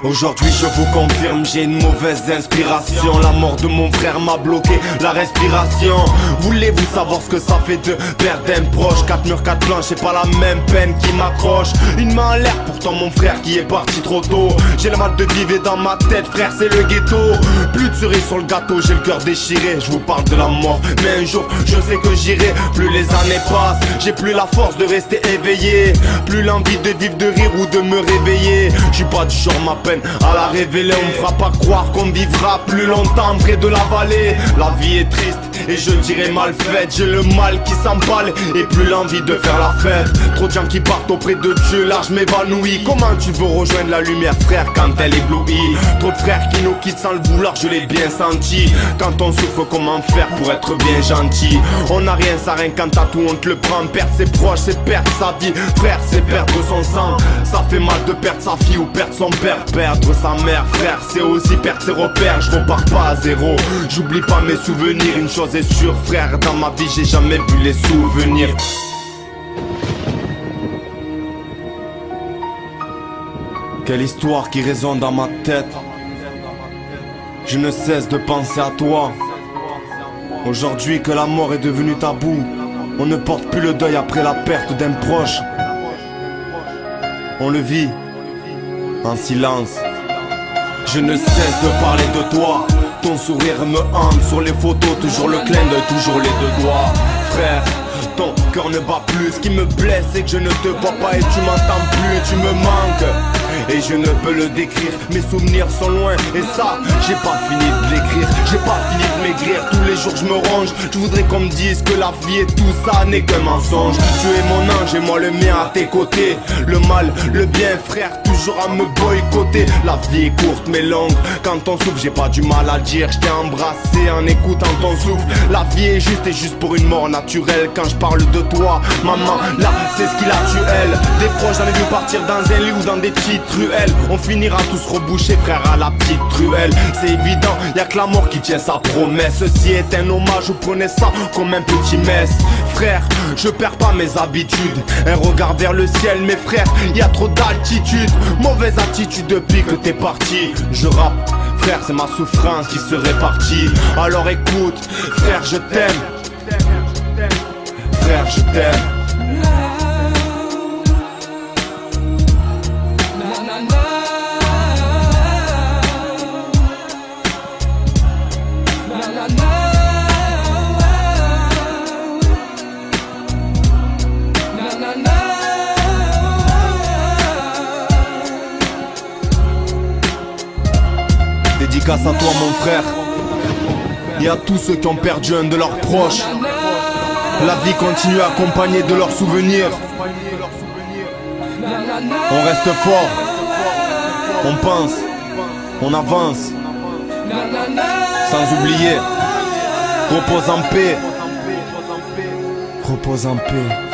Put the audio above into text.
Aujourd'hui je vous confirme, j'ai une mauvaise inspiration. La mort de mon frère m'a bloqué la respiration. Voulez-vous savoir ce que ça fait de perdre un proche? 4 murs, 4 planches, c'est pas la même peine qui m'accroche. Une main en l'air, pourtant mon frère qui est parti trop tôt. J'ai le mal de vivre et dans ma tête, frère, c'est le ghetto. Plus de cerise sur le gâteau, j'ai le cœur déchiré. Je vous parle de la mort, mais un jour je sais que j'irai. Plus les années passent, j'ai plus la force de rester éveillé. Plus l'envie de vivre, de rire ou de me réveiller. Je suis pas du genre ma peine à la révéler. On me fera pas croire qu'on vivra plus longtemps près de la vallée. La vie est triste et je dirais mal faite. J'ai le mal qui s'emballe et plus l'envie de faire la fête. Trop de gens qui partent auprès de Dieu, là je m'évanouis. Comment tu veux rejoindre la lumière, frère, quand elle éblouit? Trop de frères qui nous quittent sans le vouloir, je l'ai bien senti. Quand on souffre, comment faire pour être bien gentil? On n'a rien, ça rien quand à tout on te le prend. Perdre ses proches, c'est perdre sa vie. Frère, c'est perdre son sang. Ça fait mal de perdre sa fille ou perdre son père. Perdre sa mère, frère, c'est aussi perdre ses repères. Je repars pas à zéro, j'oublie pas mes souvenirs. Une chose est sûre, frère, dans ma vie j'ai jamais vu les souvenirs. Quelle histoire qui résonne dans ma tête. Je ne cesse de penser à toi. Aujourd'hui que la mort est devenue tabou, on ne porte plus le deuil après la perte d'un proche. On le vit en silence. Je ne cesse de parler de toi. Ton sourire me hante sur les photos. Toujours le clin d'œil, toujours les deux doigts. Frère, ton cœur ne bat plus. Ce qui me blesse c'est que je ne te vois pas et tu m'entends plus. Tu me manques et je ne peux le décrire. Mes souvenirs sont loin et ça, j'ai pas fini de l'écrire. J'ai pas fini de maigrir, tous les jours je me range. Je voudrais qu'on me dise que la vie et tout ça n'est qu'un mensonge. Tu es mon ange et moi le mien à tes côtés. Le mal, le bien, frère, toujours à me boycotter. La vie est courte mais longue. Quand on souffle, j'ai pas du mal à le dire. Je t'ai embrassé en écoutant ton souffle. La vie est juste et juste pour une mort naturelle. Quand je parle de toi, maman, là, c'est ce qu'il a tué elle. Des proches, j'en ai vu partir dans un lit ou dans des petites ruelles. On finira tous rebouchés, frère, à la petite truelle. C'est évident, y'a que la mort qui tient sa promesse. Ceci est un hommage, vous prenez ça comme un petit mess. Frère, je perds pas mes habitudes. Un regard vers le ciel, mes frères, y a trop d'altitude. Mauvaise attitude depuis que t'es parti. Je rappe, frère, c'est ma souffrance qui se répartit. Alors écoute, frère, je t'aime. Frère, je t'aime. Dédicace à toi mon frère et à tous ceux qui ont perdu un de leurs proches. La vie continue à accompagner de leurs souvenirs. On reste fort, on pense, on avance. Sans oublier, repose en paix. Repose en paix.